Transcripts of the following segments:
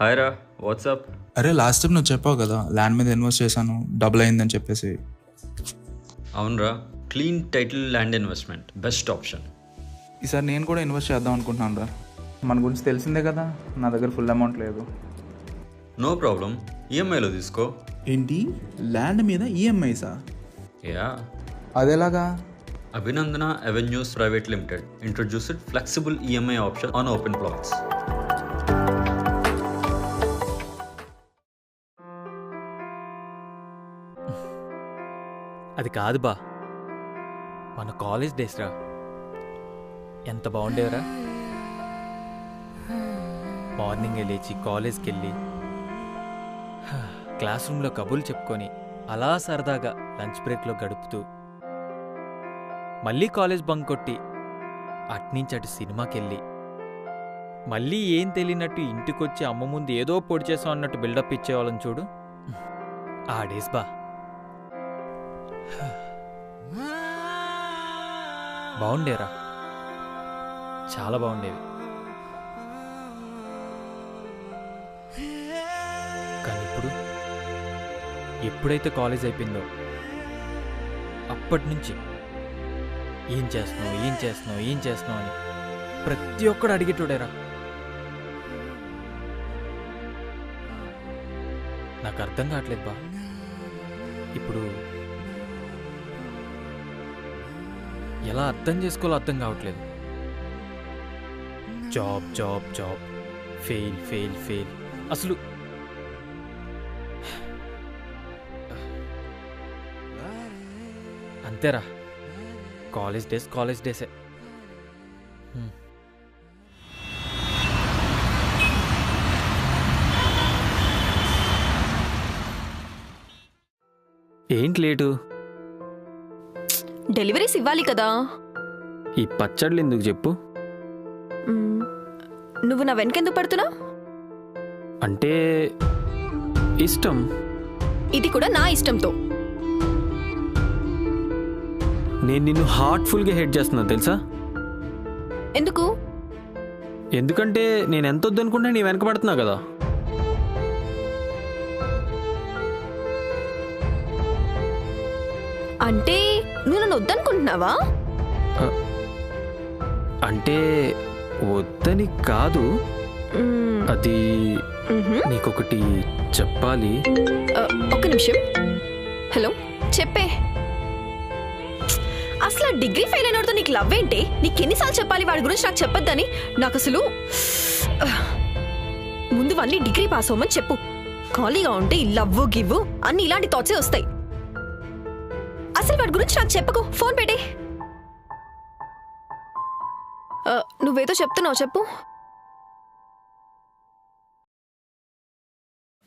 Hi రా, WhatsApp? అరే last time నువ్వు చెప్పావు కదా ల్యాండ్ మీద ఇన్వెస్ట్ చేశాను డబుల్ అయిందని చెప్పేసి. అవునరా, clean title land investment best option. ఈసారి నేను కూడా ఇన్వెస్ట్ చేద్దాం అనుకుంటున్నాను రా. మన గురించి తెలిసిందే కదా, నా దగ్గర ఫుల్ అమౌంట్ లేదు. నో ప్రాబ్లం, ఈఎంఐలో తీసుకో. ఏంటి ల్యాండ్ మీద ఈఎంఐసా? Yeah, అదేలాగా? Abhinandana avenues private limited introduced flexible EMI option on open plots. అది కాదు బా, మన కాలేజ్ డేస్ రా, ఎంత బాగుండేవరా. మార్నింగే లేచి కాలేజ్కి వెళ్ళి క్లాస్ రూమ్లో కబుర్లు చెప్పుకొని అలా సరదాగా లంచ్ బ్రేక్లో గడుపుతూ మళ్ళీ కాలేజ్ బంక్ కొట్టి అట్నుంచి అటు సినిమాకి వెళ్ళి మళ్ళీ ఏం తెలియనట్టు ఇంటికొచ్చి అమ్మ ముందు ఏదో పొడి చేసాం అన్నట్టు బిల్డప్ ఇచ్చేవాళ్ళని చూడు, ఆ డేస్ బా. బాగుండేరా, చాలా బాగుండేవి. కానీ ఇప్పుడు ఎప్పుడైతే కాలేజ్ అయిపోయిందో అప్పటి నుంచి ఏం చేస్తున్నావు ఏం చేస్తున్నావు ఏం చేస్తున్నావు అని ప్రతి ఒక్కడు అడిగేటోడేరా. నాకు అర్థం కావట్లేదు బా. ఇప్పుడు ఎలా అర్థం చేసుకోవాలో అర్థం కావట్లేదు. Job job job, fail fail fail. అసలు అంతేరా, కాలేజ్ డేస్ కాలేజ్ డేసే. ఏంటి లేటు? డెలివరీస్ ఇవ్వాలి కదా. ఈ పచ్చళ్ళు ఎందుకు చెప్పు? నువ్వు నా వెనకెందుకు పడుతున్నావు? అంటే ఇష్టం. ఇది కూడా నా ఇష్టంతో. నేను నిన్ను హార్ట్ఫుల్గా హేట్ చేస్తున్నాను తెలుసా? ఎందుకు? ఎందుకంటే నేను ఎంత వద్దనుకుంటే నీ వెనక పడుతున్నా కదా. అంటే నువ్వు నన్ను వద్దనుకుంటున్నావా? అంటే వద్దని కాదు, అది నీకొకటి చెప్పాలి. ఒక్క నిమిషం. హలో, చెప్పే. అసలు డిగ్రీ ఫెయిల్ అయినోడితో నీకు లవ్ ఏంటి? నీకు ఎన్నిసార్లు చెప్పాలి వాడి గురించి నాకు చెప్పొద్దని? నాకు అసలు ముందు వాళ్ళని డిగ్రీ పాస్ అవ్వమని చెప్పు. ఖాళీగా ఉంటే ఈ లవ్ గివ్ అన్ని ఇలాంటి థాట్సే వస్తాయి. అసలు వాడి గురించి నాకు చెప్పకు, ఫోన్ పెట్టే. నువ్వేదో చెప్తున్నావు, చెప్పు.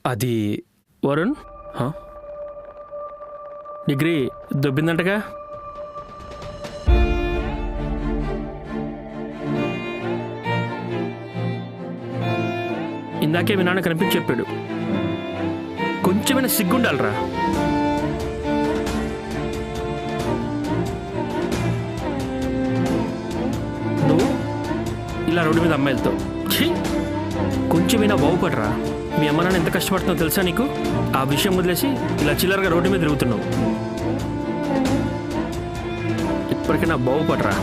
అది వరుణ్ డిగ్రీ దొబ్బిందంటగా. ఇందాకే మీ నాన్న కనిపించి చెప్పాడు. కొంచెమైనా సిగ్గుండాలరా. నువ్వు ఇలా రోడ్డు మీద అమ్మాయిలతో కొంచెమైనా బాగుపడరా. మీ అమ్మ నాన్న ఎంత కష్టపడుతుందో తెలుసా నీకు? ఆ విషయం వదిలేసి ఇలా చిల్లరగా రోడ్డు మీద తిరుగుతున్నావు. ఇప్పటికైనా బాగుపడరా.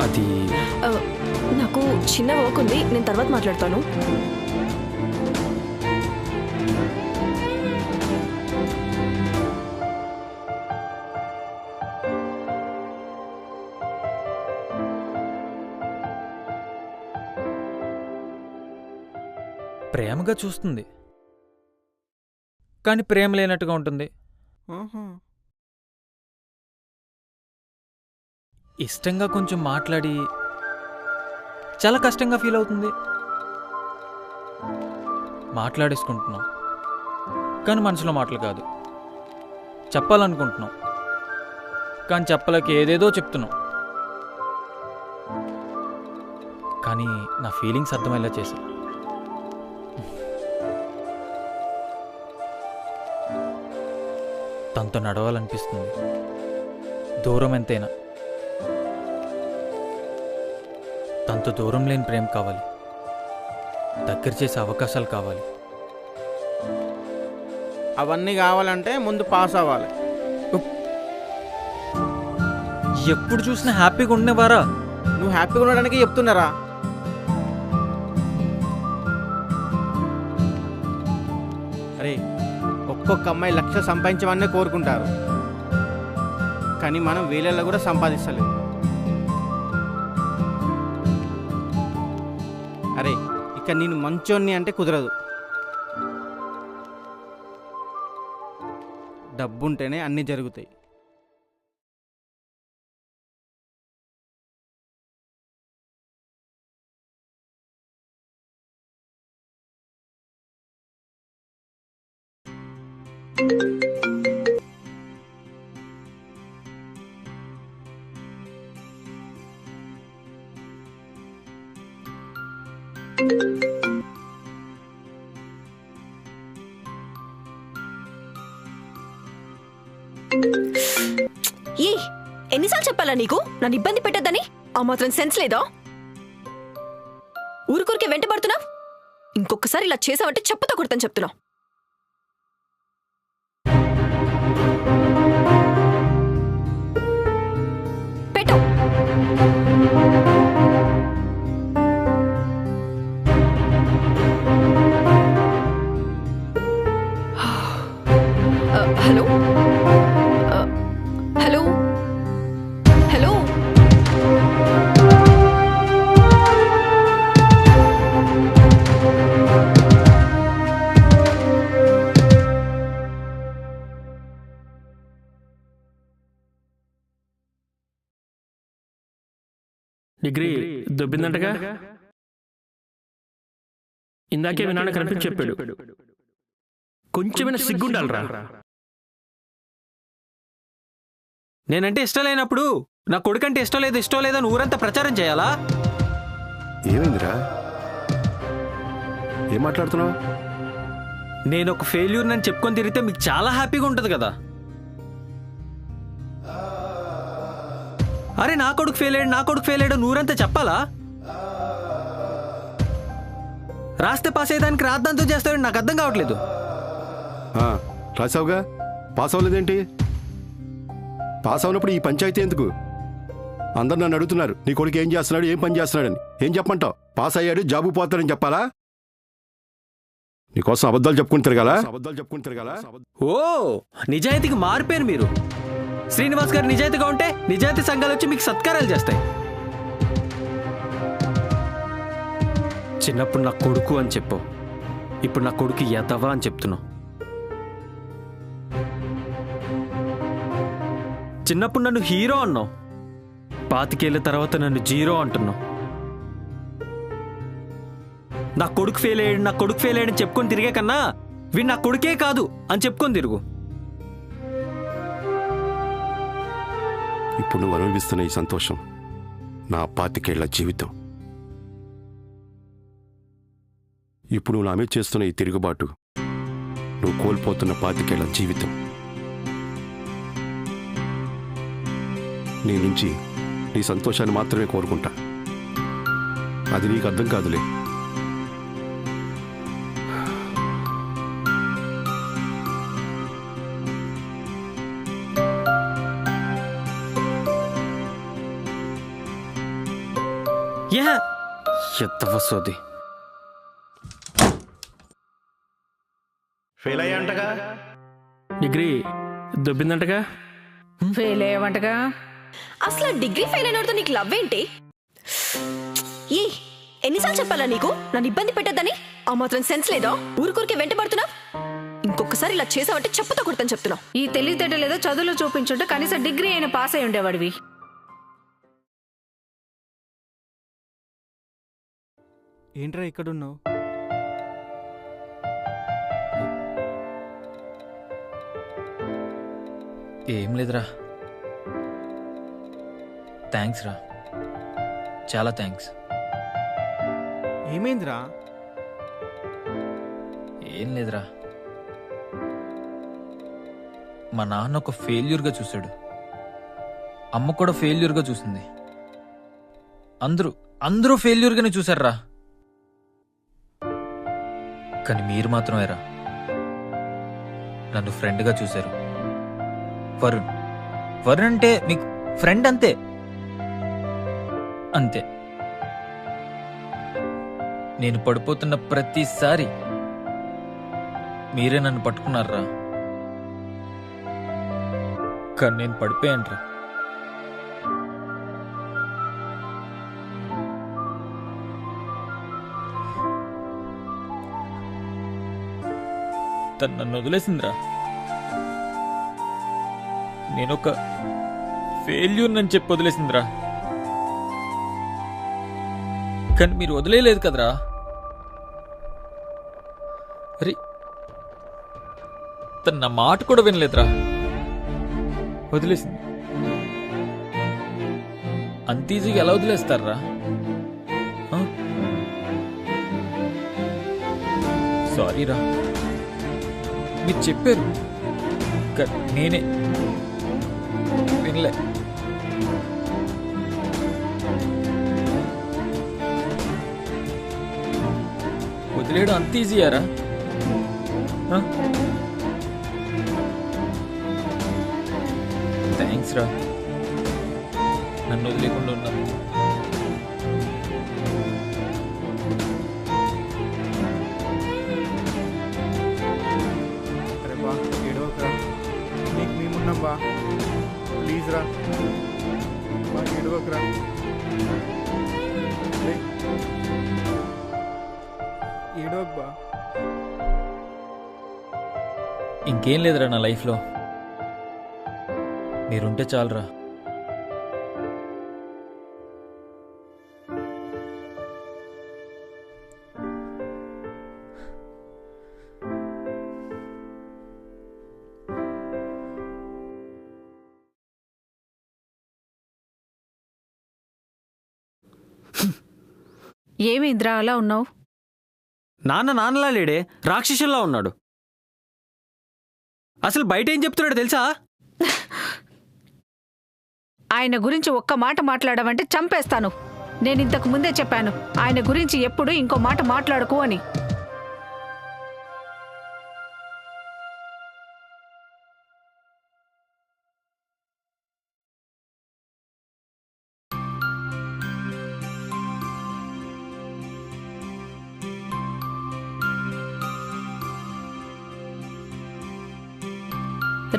అది నాకు చిన్న వర్క్ ఉంది, నేను తర్వాత మాట్లాడతాను. ప్రేమగా చూస్తుంది కానీ ప్రేమ లేనట్టుగా ఉంటుంది. ఇష్టంగా కొంచెం మాట్లాడి చాలా కష్టంగా ఫీల్ అవుతుంది. మాట్లాడేసుకుంటున్నాం కానీ మనసులో మాటలు కాదు. చెప్పాలనుకుంటున్నాం కానీ చెప్పలేక ఏదేదో చెప్తున్నాం. కానీ నా ఫీలింగ్స్ అర్థమయ్యేలా చేశా. తనతో నడవాలనిపిస్తుంది. దూరం ఎంతైనా. తనతో దూరం లేని ప్రేమ కావాలి, దగ్గర చేసే అవకాశాలు కావాలి. అవన్నీ కావాలంటే ముందు పాస్ అవ్వాలి. ఎప్పుడు చూసినా హ్యాపీగా ఉండేవారా? నువ్వు హ్యాపీగా ఉండడానికి చెప్తున్నారా? అరే, ఒక్కొక్క అమ్మాయి లక్ష సంపాదించమనే కోరుకుంటారు, కానీ మనం వేలల్లో కూడా సంపాదిస్తలేదు. అరే, ఇక నేను మంచోన్ని అంటే కుదరదు. డబ్బుంటేనే అన్నీ జరుగుతాయి. ఏ ఎన్నిసార్లు చెప్పాలా నీకు నన్ను ఇబ్బంది పెట్టద్దని? ఆ మాత్రం సెన్స్ లేదా? ఊరికూరికే వెంటబడుతున్నా. ఇంకొకసారి ఇలా చేసావంటే చెప్పుతో కొడతాను చెప్తున్నా. పెట్టు. Hello hello hello. డిగ్రీ దొబ్బిందంటగా? ఇందాకే వినాన్న కనిపించి చెప్పాడు. కొంచెమైనా సిగ్గుండాలరా. నేనంటే ఇష్టం లేనప్పుడు నా కొడుకంటే ఇష్టం లేదని ఊరంతా ప్రచారం చేయాలా? ఏమైందిరా? ఏం మాట్లాడుతున్నావు? నేను ఒక ఫెయిల్యూర్ నని చెప్పుకొని తిరిగితే మీకు చాలా హ్యాపీగా ఉంటుంది కదా. అరే నా కొడుకు ఫెయిల్ అయ్యాడు ఊరంతా చెప్పాలా? రాస్తే పాస్ అయ్యేదానికి రాద్దాంతో చేస్తాడు. నాకు అర్థం కావట్లేదు. రాసావుగా, పాస్ అవ్వలేదేంటి? పాస్ అవునప్పుడు ఈ పంచాయతీ ఎందుకు? అందరు నన్ను అడుగుతున్నారు, నీ కొడుకు ఏం చేస్తున్నాడు, ఏం పని చేస్తున్నాడని. ఏం చెప్పంటావు? పాస్ అయ్యాడు, జాబు పోతాడని చెప్పాలా? నీకోసం అబద్ధాలు చెప్పుకుని తిరగాల? ఓ, నిజాయితీకి మారిపోయారు మీరు. శ్రీనివాస్ గారు నిజాయితీగా ఉంటే నిజాయితీ సంఘాలు వచ్చి మీకు సత్కారాలు చేస్తాయి. చిన్నప్పుడు నా కొడుకు అని చెప్పు, ఇప్పుడు నా కొడుకు ఎదవా అని చెప్తున్నావు. చిన్నప్పుడు నన్ను హీరో అన్నావు, 25 ఏళ్ళ తర్వాత నన్ను జీరో అంటున్నావు. నా కొడుకు ఫెయిల్ అయ్యాడని చెప్పుకొని తిరిగే కన్నా వీడు నా కొడుకే కాదు అని చెప్పుకొని తిరుగు. ఇప్పుడు నువ్వు అనుభవిస్తున్న ఈ సంతోషం నా 25 ఏళ్ల జీవితం. ఇప్పుడు నువ్వు నా మీద చేస్తున్న ఈ తిరుగుబాటు నువ్వు కోల్పోతున్న 25 ఏళ్ల జీవితం. నీ నుంచి నీ సంతోషాన్ని మాత్రమే కోరుకుంటా. అది నీకు అర్థం కాదులే. ఎత్తవసోది. ఫెయిల్ అయ్యాంటగా? డిగ్రీ దొబ్బిందంటగా? ఫెయిల్ అయ్యావంటగా? అసలు డిగ్రీ ఫెయిల్ అయినతో నీకు లవ్ ఏంటి? ఏ ఎన్నిసార్లు చెప్పాలా నీకు నన్ను ఇబ్బంది పెట్టద్దని? ఆ మాత్రం సెన్స్ లేదా? ఊరికూరికే వెంటబడుతున్నా. ఇంకొకసారి ఇలా చేసావంటే చెప్పుతో కొడతాను చెప్తున్నా. ఈ తెలివితేటలేదో చదువులో చూపించుంటే కనీసం డిగ్రీ అయినా పాస్ అయి ఉండేవాడివి. ఏంట్రా ఇక్కడున్నావు? ఏం లేదురా. థ్యాంక్స్ రా, చాలా థ్యాంక్స్. ఏమైందిరా? ఏం లేదురా. మా నాన్న ఒక ఫెయిల్యూర్గా చూశాడు, అమ్మ కూడా ఫెయిల్యూర్గా చూసింది. అందరూ ఫెయిల్యూర్గానే చూశారా, కానీ మీరు మాత్రమేరా నన్ను ఫ్రెండ్గా చూశారు. వరుణ్ అంటే మీకు ఫ్రెండ్ అంతే. నేను పడిపోతున్న ప్రతిసారి మీరే నన్ను పట్టుకున్నారా, కానీ నేను పడిపోయానురా. తను నన్ను వదిలేసిందిరా. నేనొక ఫెయిల్యూర్ నన్ను చెప్పి వదిలేసిందిరా, కానీ మీరు వదిలేయలేదు కదరా. అరే తను నా మాట కూడా వినలేదురా, వదిలేసింది. అంత ఈజీగా ఎలా వదిలేస్తారా? సారీరా, మీరు చెప్పారు కానీ నేనే వినలే. వదిలేయడం అంత ఈజీయారా? థ్యాంక్స్ రా, నన్ను వదిలేకుండా ఉన్నా. అరే బా ఏడవకరా, నీకు మేమున్నాం బా, ప్లీజ్ రా బా, ఏడవకరా. ఏడవకు బా. ఇంకేం లేదురా నా లైఫ్లో, మీరుంటే చాలరా. ఏమైందిరా అలా ఉన్నావు? నాన్నలా లేడే, రాక్షసుల్లా ఉన్నాడు. అసలు బయట ఏం చెప్తున్నాడు తెలుసా? ఆయన గురించి ఒక్క మాట మాట్లాడమంటే చంపేస్తాను. నేను ఇంతకు ముందే చెప్పాను, ఆయన గురించి ఎప్పుడు ఇంకో మాట మాట్లాడకు అని.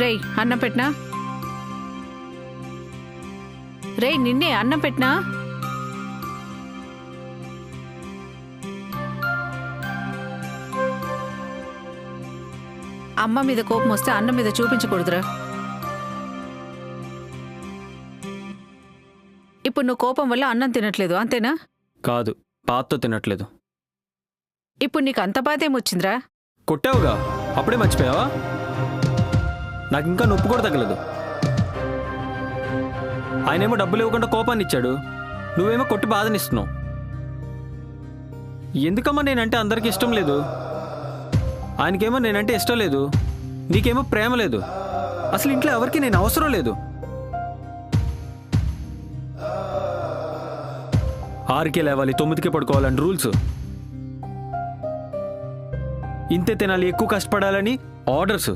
రేయ్ అన్నం పెట్టినా? రేయ్ నిన్నే అన్నం పెట్టినా? అమ్మ మీద కోపం వస్తే అన్నం మీద చూపించకూడదురా. ఇప్పుడు నువ్వు కోపం వల్ల అన్నం తినట్లేదు అంతేనా? కాదు, పాతతో తినట్లేదు. ఇప్పుడు నీకు అంత బాధేం వచ్చిందిరా? కొట్టావుగా, అప్పుడే మర్చిపోయావా? నాకు ఇంకా నొప్పి కూడా తగలదు. ఆయనేమో డబ్బులు ఇవ్వకుండా కోపాన్ని ఇచ్చాడు, నువ్వేమో కొట్టి బాధనిస్తున్నావు. ఎందుకమ్మా నేనంటే అందరికీ ఇష్టం లేదు? ఆయనకేమో నేనంటే ఇష్టం లేదు, నీకేమో ప్రేమ లేదు. అసలు ఇంట్లో ఎవరికి నేను అవసరం లేదు. 6కే లేవాలి, 9కే పడుకోవాలని రూల్స్. ఇంతే తినాలి, ఎక్కువ కష్టపడాలని ఆర్డర్స్.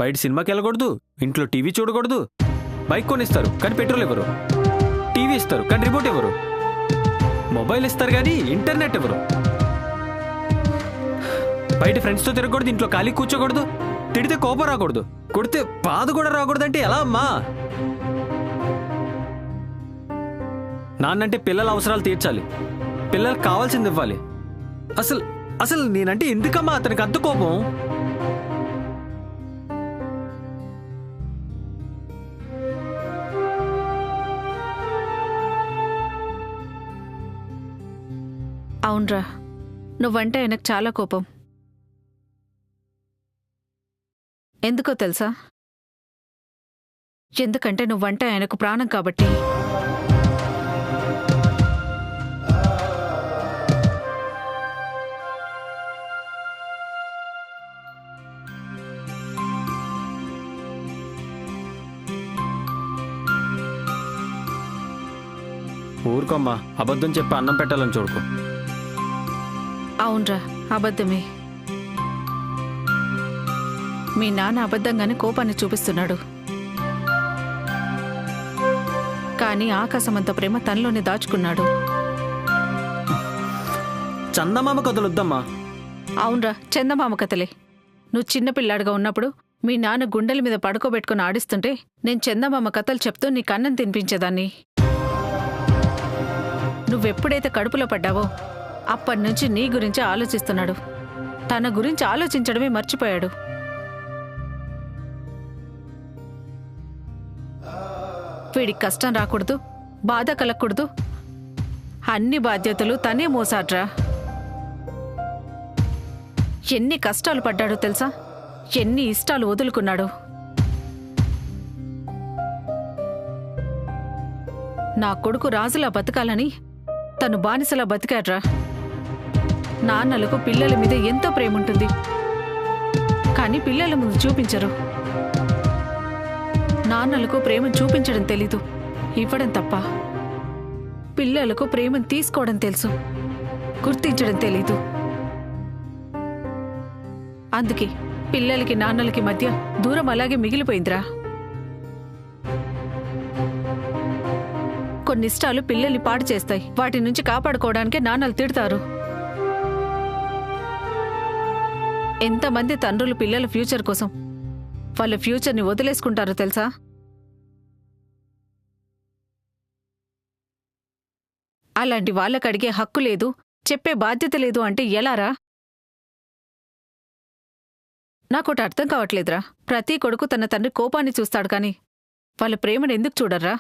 బయట సినిమాకి వెళ్ళకూడదు, ఇంట్లో టీవీ చూడకూడదు. బైక్ కొనిస్తారు కానీ పెట్రోల్ ఇవ్వరు, టీవీ ఇస్తారు కానీ రిమోట్ ఇవ్వరు, మొబైల్ ఇస్తారు కానీ ఇంటర్నెట్ ఇవ్వరు. బయట ఫ్రెండ్స్తో తిరగకూడదు, ఇంట్లో ఖాళీ కూర్చోకూడదు, తిడితే కోపం రాకూడదు, కొడితే బాధ కూడా రాకూడదంటే ఎలా అమ్మా? నాన్నంటే పిల్లల అవసరాలు తీర్చాలి, పిల్లలకు కావాల్సింది ఇవ్వాలి. అసలు నేనంటే ఎందుకమ్మా అతనికి అంత కోపం? అవునరా, నువ్వంటే ఆయనకు చాలా కోపం. ఎందుకో తెలుసా? ఎందుకంటే నువ్వంటే ఆయనకు ప్రాణం కాబట్టి. ఊరుకోమ్మా, అబద్ధం చెప్పి అన్నం పెట్టాలని చూడుకో. అవునరా, అబద్ధమే. మీ నాన్న అబద్ధంగానే కోపాన్ని చూపిస్తున్నాడు. కానీ ఆకాశమంత ప్రేమ తనలోనే దాచుకున్నాడు. చందమామ కథలొద్దమ్మా. అవునరా, చందమామ కథలే. నువ్వు చిన్నపిల్లాడిగా ఉన్నప్పుడు మీ నాన్న గుండెల మీద పడుకోబెట్టుకుని ఆడిస్తుంటే నేను చందమామ కథలు చెప్తూ నీకు అన్నం తినిపించేదాన్ని. నువ్వెప్పుడైతే కడుపులో పడ్డావో అప్పటినుంచి నీ గురించి ఆలోచిస్తున్నాడు. తన గురించి ఆలోచించడమే మర్చిపోయాడు. వీడికి కష్టం రాకూడదు, బాధ కలగకూడదు. అన్ని బాధ్యతలు తనే మోసాడ్రా. ఎన్ని కష్టాలు పడ్డాడో తెలుసా? ఎన్ని ఇష్టాలు వదులుకున్నాడు. నా కొడుకు రాజులా బతకాలని తను బానిసలా బతికాడ్రా. నాన్నలకు పిల్లల మీద ఎంతో ప్రేమ ఉంటుంది, కానీ పిల్లల ముందు చూపించరు. నాన్నలకు ప్రేమను చూపించడం తెలీదు, ఇవ్వడం తప్ప. పిల్లలకు ప్రేమను తీసుకోవడం తెలుసు, గుర్తించడం తెలీదు. అందుకే పిల్లలకి నాన్నలకి మధ్య దూరం అలాగే మిగిలిపోయిందిరా. కొన్ని ఇష్టాలు పిల్లల్ని పాడు చేస్తాయి. వాటి నుంచి కాపాడుకోవడానికే నాన్నలు తిడతారు. ఎంతమంది తండ్రులు పిల్లల ఫ్యూచర్ కోసం వాళ్ళ ఫ్యూచర్ని వదిలేసుకుంటారో తెలుసా? అలాంటి వాళ్ళకి అడిగే హక్కు లేదు, చెప్పే బాధ్యత లేదు అంటే ఎలారా? నాకోటి అర్థం కావట్లేదురా. ప్రతి కొడుకు తన తండ్రి కోపాన్ని చూస్తాడు, కానీ వాళ్ళ ప్రేమను ఎందుకు చూడర్రా?